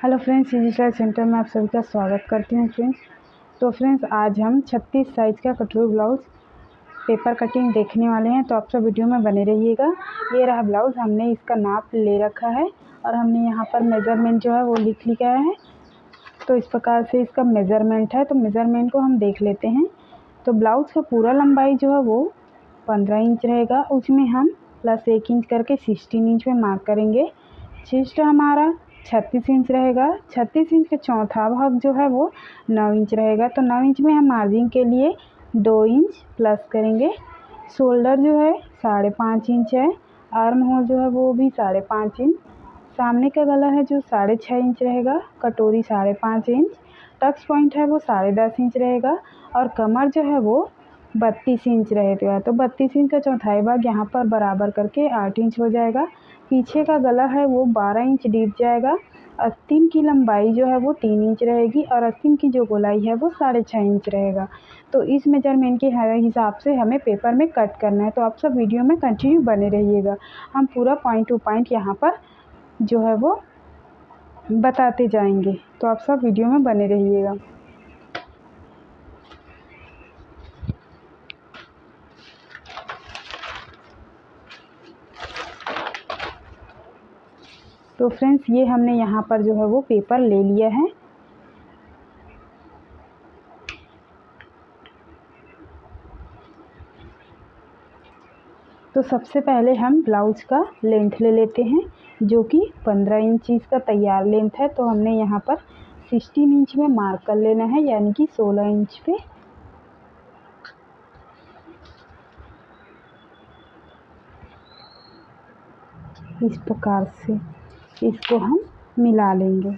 Hello friends, digital centre में आप सभी का स्वागत करती हूँ फ्रेंड्स। तो फ्रेंड्स, आज हम 36 साइज़ का कटोरी ब्लाउज़ पेपर कटिंग देखने वाले हैं। तो आप सब वीडियो में बने रहिएगा। ये रहा ब्लाउज़, हमने इसका नाप ले रखा है और हमने यहाँ पर मेज़रमेंट जो है वो लिख लिया है। तो इस प्रकार से इसका मेज़रमेंट है। तो मेज़रमेंट को हम देख लेते हैं। तो ब्लाउज़ का पूरा लंबाई जो है वो 15 इंच रहेगा। उसमें हम प्लस 1 इंच करके 16 इंच में मार्क करेंगे। चेस्ट हमारा 36 इंच रहेगा। 36 इंच का चौथा भाग जो है वो 9 इंच रहेगा। तो 9 इंच में हम मार्जिन के लिए 2 इंच प्लस करेंगे। शोल्डर जो है 5.5 इंच है। आर्म होल जो है वो भी 5.5 इंच। सामने का गला है जो 6.5 इंच रहेगा। कटोरी 5.5 इंच। टक्स पॉइंट है वो 10.5 इंच रहेगा। और कमर जो है वो 32 इंच रहेगा। तो 32 इंच का चौथाई भाग यहाँ पर बराबर करके 8 इंच हो जाएगा। पीछे का गला है वो 12 इंच डीप जाएगा। आस्तीन की लंबाई जो है वो 3 इंच रहेगी और आस्तीन की जो गोलाई है वो 6.5 इंच रहेगा। तो इस मेजरमेंट के हिसाब से हमें पेपर में कट करना है। तो आप सब वीडियो में कंटिन्यू बने रहिएगा। हम पूरा पॉइंट टू पॉइंट यहाँ पर जो है वो बताते जाएंगे। तो आप सब वीडियो में बने रहिएगा। तो फ्रेंड्स, ये हमने यहाँ पर जो है वो पेपर ले लिया है। तो सबसे पहले हम ब्लाउज़ का लेंथ ले लेते हैं, जो कि 15 इंच इसका तैयार लेंथ है। तो हमने यहाँ पर 16 इंच में मार्क कर लेना है, यानी कि 16 इंच पे। इस प्रकार से इसको हम मिला लेंगे।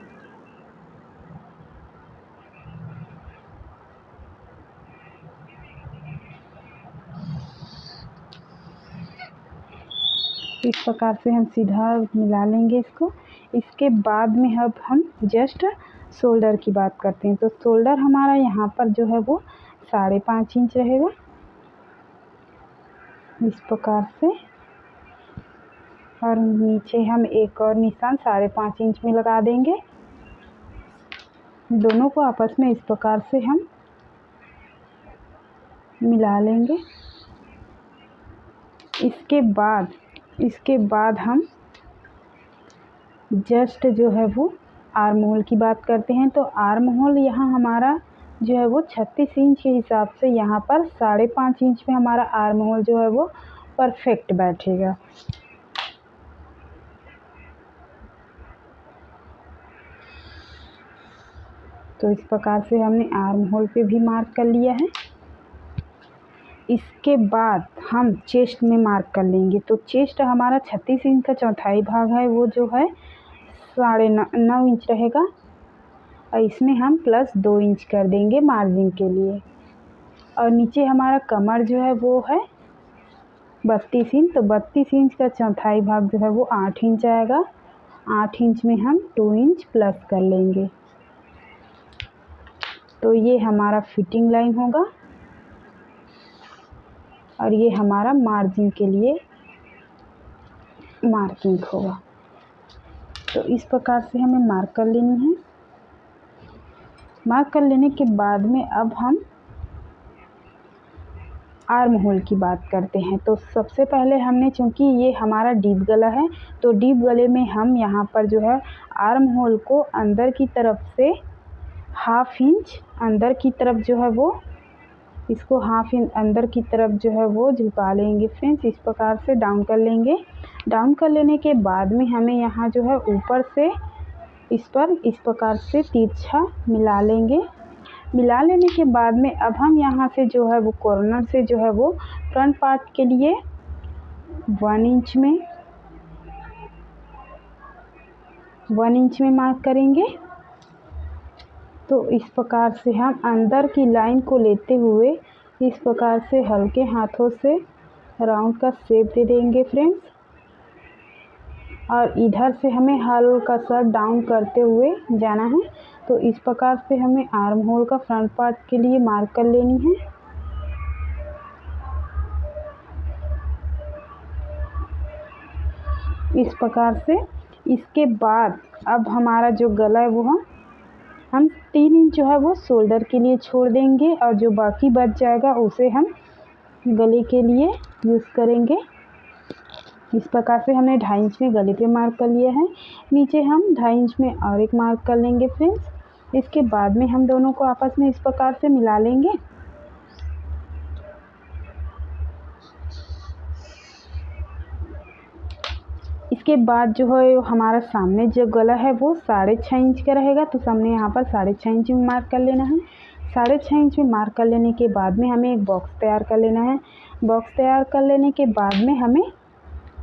इस प्रकार से हम सीधा मिला लेंगे इसको। इसके बाद में अब हम जस्ट शोल्डर की बात करते हैं। तो शोल्डर हमारा यहाँ पर जो है वो 5.5 इंच रहेगा। इस प्रकार से, और नीचे हम एक और निशान 5.5 इंच में लगा देंगे। दोनों को आपस में इस प्रकार से हम मिला लेंगे। इसके बाद हम जस्ट जो है वो आर्म होल की बात करते हैं। तो आर्म होल यहाँ हमारा जो है वो 36 इंच के हिसाब से यहाँ पर 5.5 इंच में हमारा आर्म होल जो है वो परफेक्ट बैठेगा। तो इस प्रकार से हमने आर्म होल पे भी मार्क कर लिया है। इसके बाद हम चेस्ट में मार्क कर लेंगे। तो चेस्ट हमारा 36 इंच का चौथाई भाग है, वो जो है 9.5 इंच रहेगा। और इसमें हम प्लस 2 इंच कर देंगे मार्जिन के लिए। और नीचे हमारा कमर जो है वो है 32 इंच। तो 32 इंच का चौथाई भाग जो है वो 8 इंच आएगा। 8 इंच में हम 2 इंच प्लस कर लेंगे। तो ये हमारा फिटिंग लाइन होगा और ये हमारा मार्जिन के लिए मार्किंग होगा। तो इस प्रकार से हमें मार्क कर लेनी है। मार्क कर लेने के बाद में अब हम आर्म होल की बात करते हैं। तो सबसे पहले हमने, चूँकि ये हमारा डीप गला है, तो डीप गले में हम यहाँ पर जो है आर्म होल को अंदर की तरफ से 1/2 इंच अंदर की तरफ जो है वो, इसको 1/2 इंच अंदर की तरफ जो है वो झुका लेंगे फ्रेंड्स। इस प्रकार से डाउन कर लेंगे। डाउन कर लेने के बाद में हमें यहाँ जो है ऊपर से इस प्रकार से तिरछा मिला लेंगे। मिला लेने के बाद में अब हम यहाँ से जो है वो कॉर्नर से जो है वो फ्रंट पार्ट के लिए 1 इंच में मार्क करेंगे। तो इस प्रकार से हम अंदर की लाइन को लेते हुए इस प्रकार से हल्के हाथों से राउंड का शेप दे देंगे फ्रेंड्स। और इधर से हमें हल्का सा डाउन करते हुए जाना है। तो इस प्रकार से हमें आर्म होल का फ्रंट पार्ट के लिए मार्क कर लेनी है। इस प्रकार से इसके बाद अब हमारा जो गला है वो हम 3 इंच जो है वो शोल्डर के लिए छोड़ देंगे और जो बाकी बच जाएगा उसे हम गले के लिए यूज़ करेंगे। इस प्रकार से हमने 2.5 इंच में गले पे मार्क कर लिया है। नीचे हम 2.5 इंच में और एक मार्क कर लेंगे फ्रेंड्स। इसके बाद में हम दोनों को आपस में इस प्रकार से मिला लेंगे। इसके बाद जो है हमारा सामने जो गला है वो 6.5 इंच का रहेगा, तो हमने यहाँ पर 6.5 इंच में मार्क कर लेना है। 6.5 इंच में मार्क कर लेने के बाद में हमें एक बॉक्स तैयार कर लेना है। बॉक्स तैयार कर लेने के बाद में हमें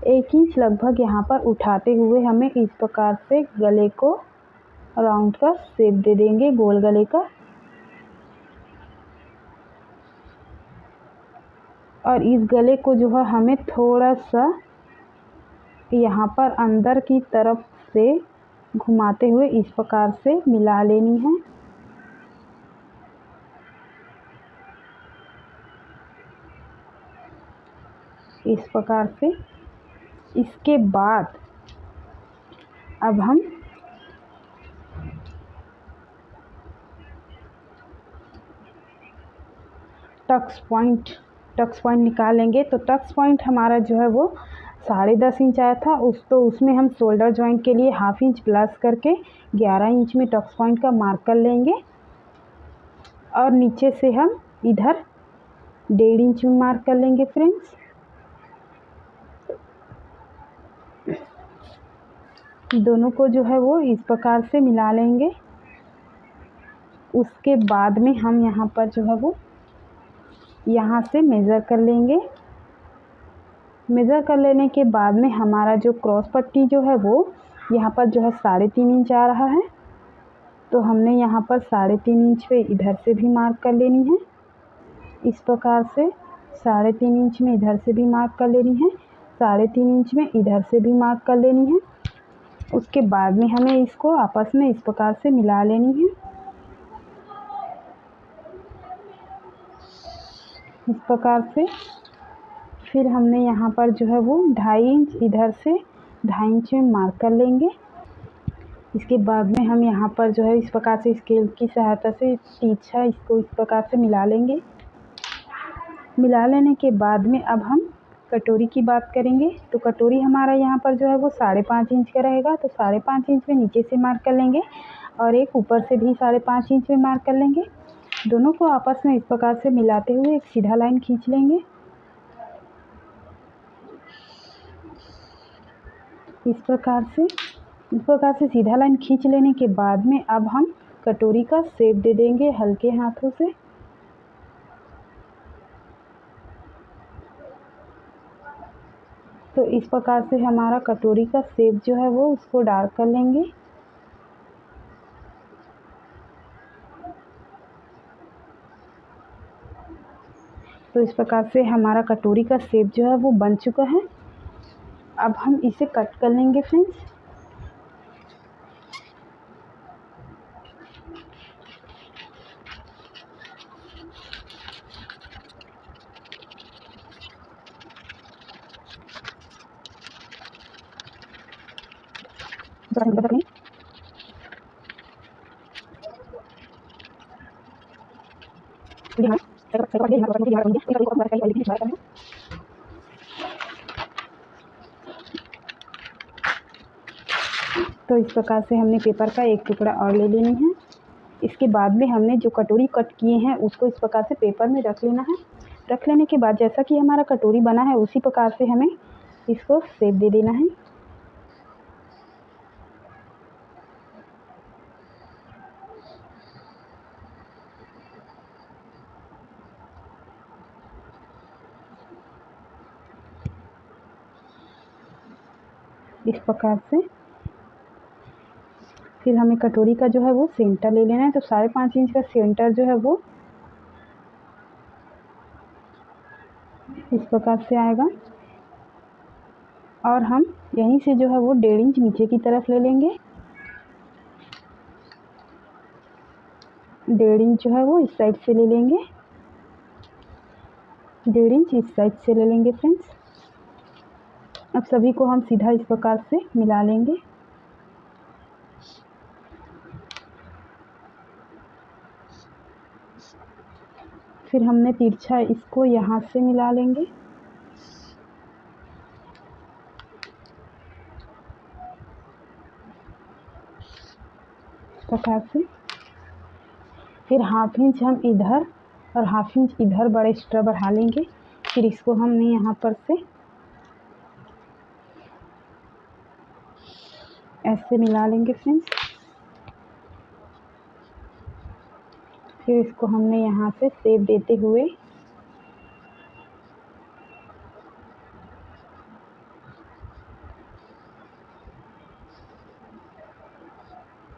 1 इंच लगभग यहाँ पर उठाते हुए हमें इस प्रकार से गले को राउंड का शेप दे देंगे, गोल गले का। और इस गले को जो है हमें थोड़ा सा यहाँ पर अंदर की तरफ से घुमाते हुए इस प्रकार से मिला लेनी है। इस प्रकार से। इसके बाद अब हम टक्स पॉइंट निकालेंगे। तो टक्स पॉइंट हमारा जो है वो 10.5 इंच आया था, उसमें हम शोल्डर जॉइंट के लिए 1/2 इंच प्लस करके 11 इंच में टक्स पॉइंट का मार्क कर लेंगे। और नीचे से हम इधर 1.5 इंच में मार्क कर लेंगे फ्रेंड्स। दोनों को जो है वो इस प्रकार से मिला लेंगे। उसके बाद में हम यहाँ पर जो है वो यहाँ से मेज़र कर लेंगे। मेज़र कर लेने के बाद में हमारा जो क्रॉस पट्टी जो है वो यहाँ पर जो है 3.5 इंच आ रहा है, तो हमने यहाँ पर 3.5 इंच पे इधर से भी मार्क कर लेनी है। इस प्रकार से 3.5 इंच में इधर से भी मार्क कर लेनी है, 3.5 इंच में इधर से भी मार्क कर लेनी है। उसके बाद में हमें इसको आपस में इस प्रकार से मिला लेनी है। इस प्रकार से फिर हमने यहाँ पर जो है वो 2.5 इंच इधर से 2.5 इंच में मार्क कर लेंगे। इसके बाद में हम यहाँ पर जो है इस प्रकार से स्केल की सहायता से तिरछा इसको इस प्रकार से मिला लेंगे। मिला लेने के बाद में अब हम कटोरी की बात करेंगे। तो कटोरी हमारा यहाँ पर जो है वो 5.5 इंच का रहेगा, तो 5.5 इंच में नीचे से मार्क कर लेंगे और एक ऊपर से भी 5.5 इंच में मार्क कर लेंगे। दोनों को आपस में इस प्रकार से मिलाते हुए एक सीधा लाइन खींच लेंगे। इस प्रकार से सीधा लाइन खींच लेने के बाद में अब हम कटोरी का शेप दे देंगे हल्के हाथों से। तो इस प्रकार से हमारा कटोरी का शेप जो है वो उसको डार्क कर लेंगे। तो इस प्रकार से हमारा कटोरी का शेप जो है वो बन चुका है। अब हम इसे कट कर लेंगे फ्रेंड्स। तो इस प्रकार से हमने पेपर का एक टुकड़ा और ले लेनी है। इसके बाद में हमने जो कटोरी कट किए हैं उसको इस प्रकार से पेपर में रख लेना है। रख लेने के बाद जैसा कि हमारा कटोरी बना है उसी प्रकार से हमें इसको शेप दे देना है। इस प्रकार से फिर हमें कटोरी का जो है वो सेंटर ले लेना है। तो 5.5 इंच का सेंटर जो है वो इस प्रकार से आएगा और हम यहीं से जो है वो 1.5 इंच नीचे की तरफ ले लेंगे। 1.5 इंच जो है वो इस साइड से ले लेंगे, 1.5 इंच इस साइड से ले लेंगे फ्रेंड्स। अब सभी को हम सीधा इस प्रकार से मिला लेंगे। फिर हमने तिरछा इसको यहाँ से मिला लेंगे। इस प्रकार से फिर 1/2 इंच हम इधर और 1/2 इंच इधर बड़ा एक्स्ट्रा बढ़ा लेंगे। फिर इसको हमने यहाँ पर से ऐसे मिला लेंगे फ्रेंड्स। फिर इसको हमने यहाँ से शेप देते हुए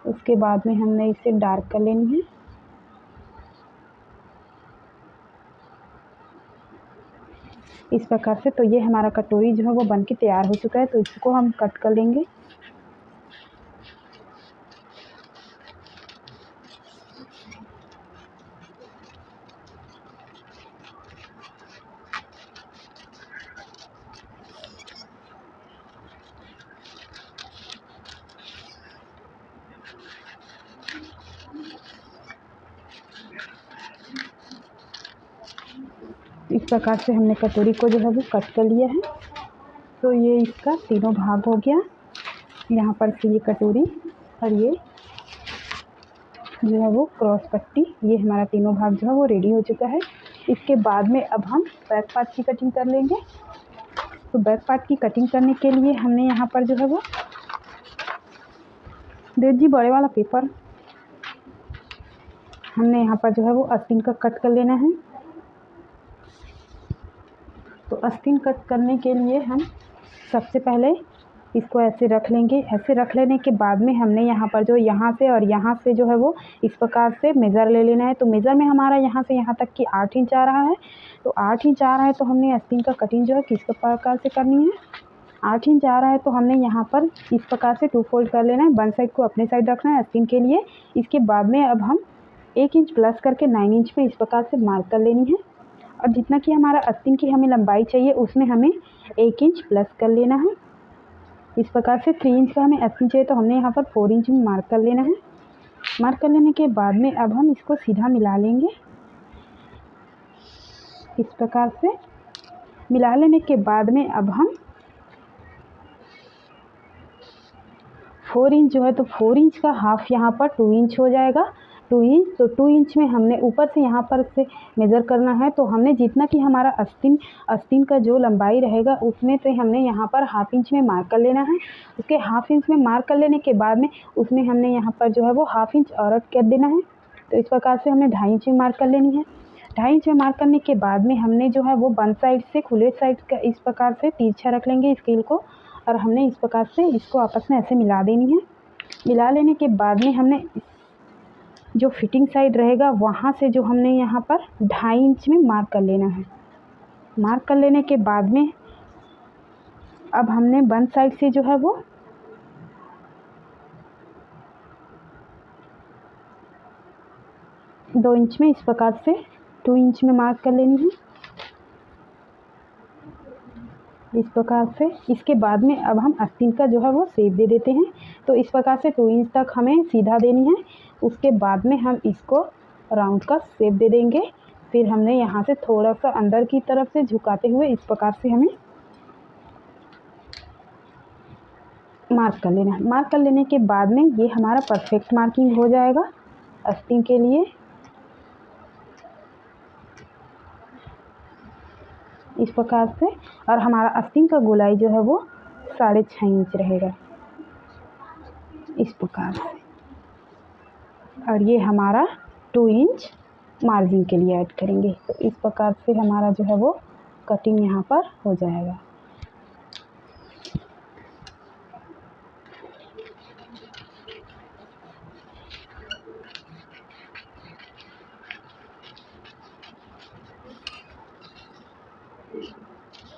उसके बाद में हमने इसे डार्क कर लेनी है। इस प्रकार से तो ये हमारा कटोरी जो है वो बन के तैयार हो चुका है। तो इसको हम कट कर लेंगे। इस प्रकार से हमने कटोरी को जो है वो कट कर लिया है। तो ये इसका तीनों भाग हो गया। यहाँ पर से ये कटोरी और ये जो है वो क्रॉस पट्टी, ये हमारा तीनों भाग जो है वो रेडी हो चुका है। इसके बाद में अब हम बैक पार्ट की कटिंग कर लेंगे। तो बैक पार्ट की कटिंग करने के लिए हमने यहाँ पर जो है वो जी बड़े वाला पेपर हमने यहाँ पर जो है वो आस्तीन का कट कर लेना है। तो आस्तीन कट करने के लिए हम सबसे पहले इसको ऐसे रख लेंगे। ऐसे रख लेने के बाद में हमने यहाँ पर जो यहाँ से और यहाँ से जो है वो इस प्रकार से मेज़र ले लेना है। तो मेज़र में हमारा यहाँ से यहाँ तक की 8 इंच आ रहा है। तो 8 इंच आ रहा है तो हमने आस्तीन का कटिंग जो है किस प्रकार से करनी है। 8 इंच आ रहा है तो हमने यहाँ पर इस प्रकार से 2 फोल्ड कर लेना है। वन साइड को अपने साइड रखना है आस्तीन के लिए। इसके बाद में अब हम 1 इंच प्लस करके 9 इंच में इस प्रकार से मार्क कर लेनी है। और जितना कि हमारा आस्तीन की हमें लंबाई चाहिए उसमें हमें 1 इंच प्लस कर लेना है। इस प्रकार से 3 इंच का हमें आस्तीन चाहिए तो हमने यहाँ पर 4 इंच में मार्क कर लेना है। मार्क कर लेने के बाद में अब हम इसको सीधा मिला लेंगे। इस प्रकार से मिला लेने के बाद में अब हम 4 इंच जो है तो 4 इंच का हाफ यहाँ पर 2 इंच हो जाएगा। 2 इंच तो 2 इंच में हमने ऊपर से यहाँ पर से मेज़र करना है। तो हमने जितना कि हमारा आस्तीन का जो लंबाई रहेगा उसमें से हमने यहाँ पर 1/2 इंच में मार्क कर लेना है। उसके 1/2 इंच में मार्क कर लेने के बाद में उसमें हमने यहाँ पर जो है वो 1/2 इंच और कर देना है। तो इस प्रकार से हमने 2.5 इंच में मार्क कर लेनी है। 2.5 इंच में मार्क करने के बाद में हमने जो है वो वन साइड से खुले साइड का इस प्रकार से तिरछा रख लेंगे स्केल को। और हमने इस प्रकार से इसको आपस में ऐसे मिला देनी है। मिला लेने के बाद में हमने जो फिटिंग साइड रहेगा वहाँ से जो हमने यहाँ पर 2.5 इंच में मार्क कर लेना है। मार्क कर लेने के बाद में अब हमने वन साइड से जो है वो 2 इंच में इस प्रकार से 2 इंच में मार्क कर लेनी है। इस प्रकार से इसके बाद में अब हम आस्तीन का जो है वो शेप दे देते हैं। तो इस प्रकार से 2 इंच तक हमें सीधा देनी है। उसके बाद में हम इसको राउंड का शेप दे देंगे। फिर हमने यहाँ से थोड़ा सा अंदर की तरफ से झुकाते हुए इस प्रकार से हमें मार्क कर लेना है। मार्क कर लेने के बाद में ये हमारा परफेक्ट मार्किंग हो जाएगा आस्तीन के लिए। इस प्रकार से और हमारा आस्तीन का गोलाई जो है वो 6.5 इंच रहेगा इस प्रकार से। और ये हमारा 2 इंच मार्जिन के लिए ऐड करेंगे। तो इस प्रकार से हमारा जो है वो कटिंग यहाँ पर हो जाएगा।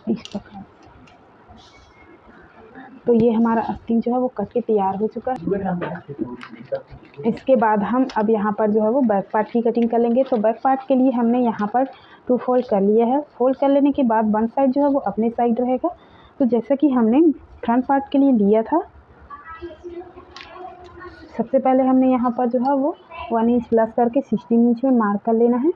इस प्रकार तो ये हमारा आस्तीन जो है वो कट के तैयार हो चुका है। इसके बाद हम अब यहाँ पर जो है वो बैक पार्ट की कटिंग कर लेंगे। तो बैक पार्ट के लिए हमने यहाँ पर 2 फोल्ड कर लिया है। फोल्ड कर लेने के बाद वन साइड जो है वो अपने साइड रहेगा। तो जैसा कि हमने फ्रंट पार्ट के लिए लिया था, सबसे पहले हमने यहाँ पर जो है वो 1 इंच प्लस करके 16 इंच में मार्क कर लेना है।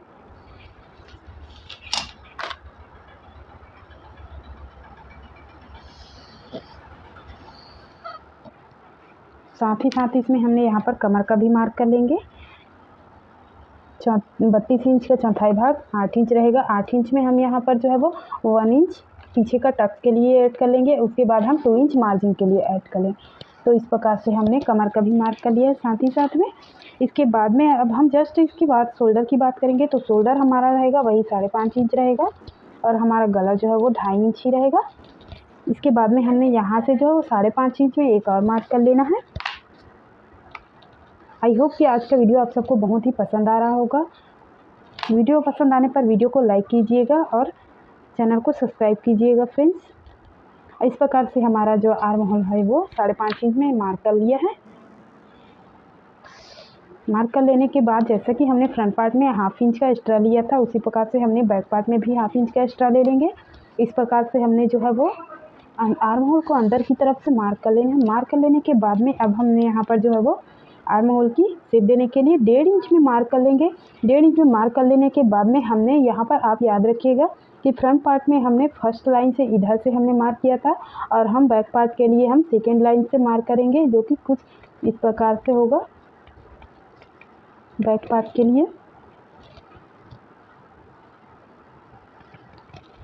साथ ही साथ इसमें हमने यहाँ पर कमर का भी मार्क कर लेंगे। 32 इंच का चौथाई भाग 8 इंच रहेगा। 8 इंच में हम यहाँ पर जो है वो 1 इंच पीछे का टक्स के लिए ऐड कर लेंगे। उसके बाद हम 2 इंच मार्जिन के लिए ऐड कर लेंगे। तो इस प्रकार से हमने कमर का भी मार्क कर लिया है साथ ही साथ में। इसके बाद में अब हम जस्ट इसके बाद शोल्डर की बात करेंगे। तो शोल्डर हमारा रहेगा वही 5.5 इंच रहेगा और हमारा गला जो है वो 2.5 इंच ही रहेगा। इसके बाद में हमने यहाँ से जो है वो 5.5 इंच में एक और मार्क कर लेना है। आई होप कि आज का वीडियो आप सबको बहुत ही पसंद आ रहा होगा। वीडियो पसंद आने पर वीडियो को लाइक कीजिएगा और चैनल को सब्सक्राइब कीजिएगा फ्रेंड्स। इस प्रकार से हमारा जो आर्म होल है वो 5.5 इंच में मार्क कर लिया है। मार्क कर लेने के बाद जैसा कि हमने फ्रंट पार्ट में 1/2 इंच का एक्स्ट्रा लिया था, उसी प्रकार से हमने बैक पार्ट में भी 1/2 इंच का एक्स्ट्रा ले लेंगे। इस प्रकार से हमने जो है वो आर्म होल को अंदर की तरफ से मार्क कर लेना है। मार्क कर लेने के बाद में अब हमने यहाँ पर जो है वो आर्म होल की शेप देने के लिए 1.5 इंच में मार्क कर लेंगे। 1.5 इंच में मार्क कर लेने के बाद में हमने यहाँ पर, आप याद रखिएगा कि फ्रंट पार्ट में हमने फर्स्ट लाइन से इधर से हमने मार्क किया था और हम बैक पार्ट के लिए हम सेकेंड लाइन से मार्क करेंगे, जो कि कुछ इस प्रकार से होगा बैक पार्ट के लिए।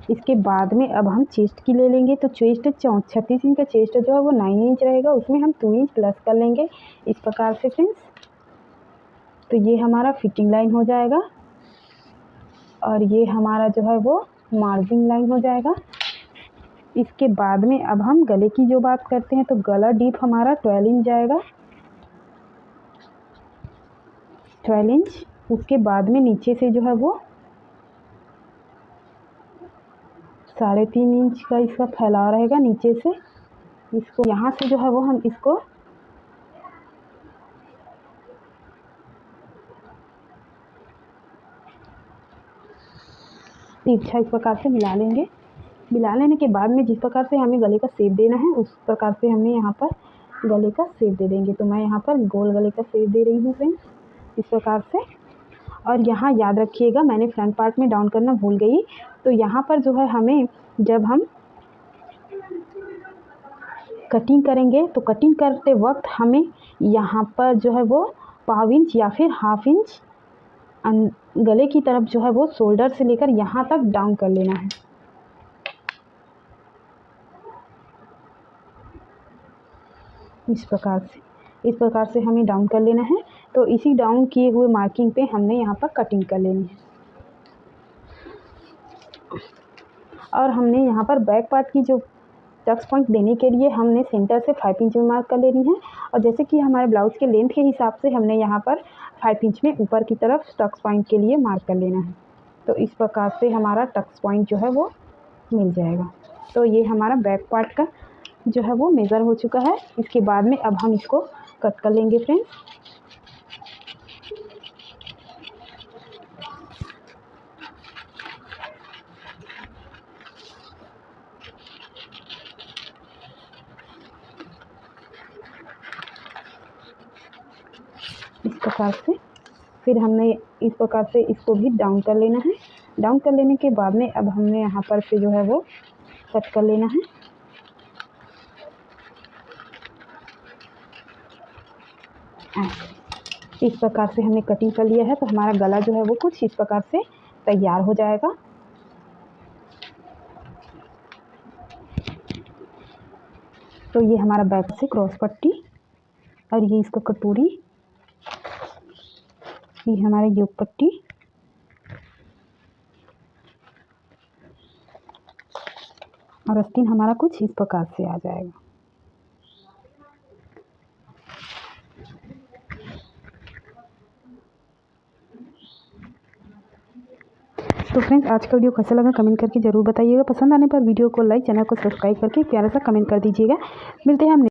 इसके बाद में अब हम चेस्ट की ले लेंगे। तो चेस्ट 36 इंच का चेस्ट जो है वो 9 इंच रहेगा, उसमें हम 2 इंच प्लस कर लेंगे इस प्रकार से फ्रेंड्स। तो ये हमारा फिटिंग लाइन हो जाएगा और ये हमारा जो है वो मार्जिन लाइन हो जाएगा। इसके बाद में अब हम गले की जो बात करते हैं तो गला डीप हमारा 12 इंच जाएगा, 12 इंच। उसके बाद में नीचे से जो है वो 3.5 इंच का इसका फैलाव रहेगा नीचे से। इसको यहाँ से जो है वो हम इसको तिरछा इस प्रकार से मिला लेंगे। मिला लेने के बाद में जिस प्रकार से हमें गले का शेप देना है उस प्रकार से हमें यहाँ पर गले का शेप दे देंगे। तो मैं यहाँ पर गोल गले का शेप दे रही हूँ फ्रेंड्स इस प्रकार से। और यहाँ याद रखिएगा मैंने फ्रंट पार्ट में डाउन करना भूल गई। तो यहाँ पर जो है हमें जब हम कटिंग करेंगे तो कटिंग करते वक्त हमें यहाँ पर जो है वो 1/2 इंच या फिर 1/2 इंच गले की तरफ जो है वो शोल्डर से लेकर यहाँ तक डाउन कर लेना है। इस प्रकार से हमें डाउन कर लेना है। तो इसी डाउन किए हुए मार्किंग पे हमने यहाँ पर कटिंग कर लेनी है। और हमने यहाँ पर बैक पार्ट की जो टक्स पॉइंट देने के लिए हमने सेंटर से 5 इंच में मार्क कर लेनी है। और जैसे कि हमारे ब्लाउज़ के लेंथ के हिसाब से हमने यहाँ पर 5 इंच में ऊपर की तरफ टक्स पॉइंट के लिए मार्क कर लेना है। तो इस प्रकार से हमारा टक्स पॉइंट जो है वो मिल जाएगा। तो ये हमारा बैक पार्ट का जो है वो मेज़र हो चुका है। इसके बाद में अब हम इसको कट कर लेंगे फ्रेंड्स। इस प्रकार से फिर हमने इस प्रकार से इसको भी डाउन कर लेना है। डाउन कर लेने के बाद में अब हमने यहाँ पर से जो है वो कट कर लेना है। इस प्रकार से हमने कटिंग कर लिया है। तो हमारा गला जो है वो कुछ इस प्रकार से तैयार हो जाएगा। तो ये हमारा बैक से क्रॉस पट्टी और ये इसका कटोरी, ये हमारा योक पट्टी और आस्तीन हमारा कुछ इस प्रकार से आ जाएगा। तो फ्रेंड्स आज का वीडियो कैसा लगा कमेंट करके ज़रूर बताइएगा। पसंद आने पर वीडियो को लाइक, चैनल को सब्सक्राइब करके प्यारा सा कमेंट कर दीजिएगा। मिलते हैं हम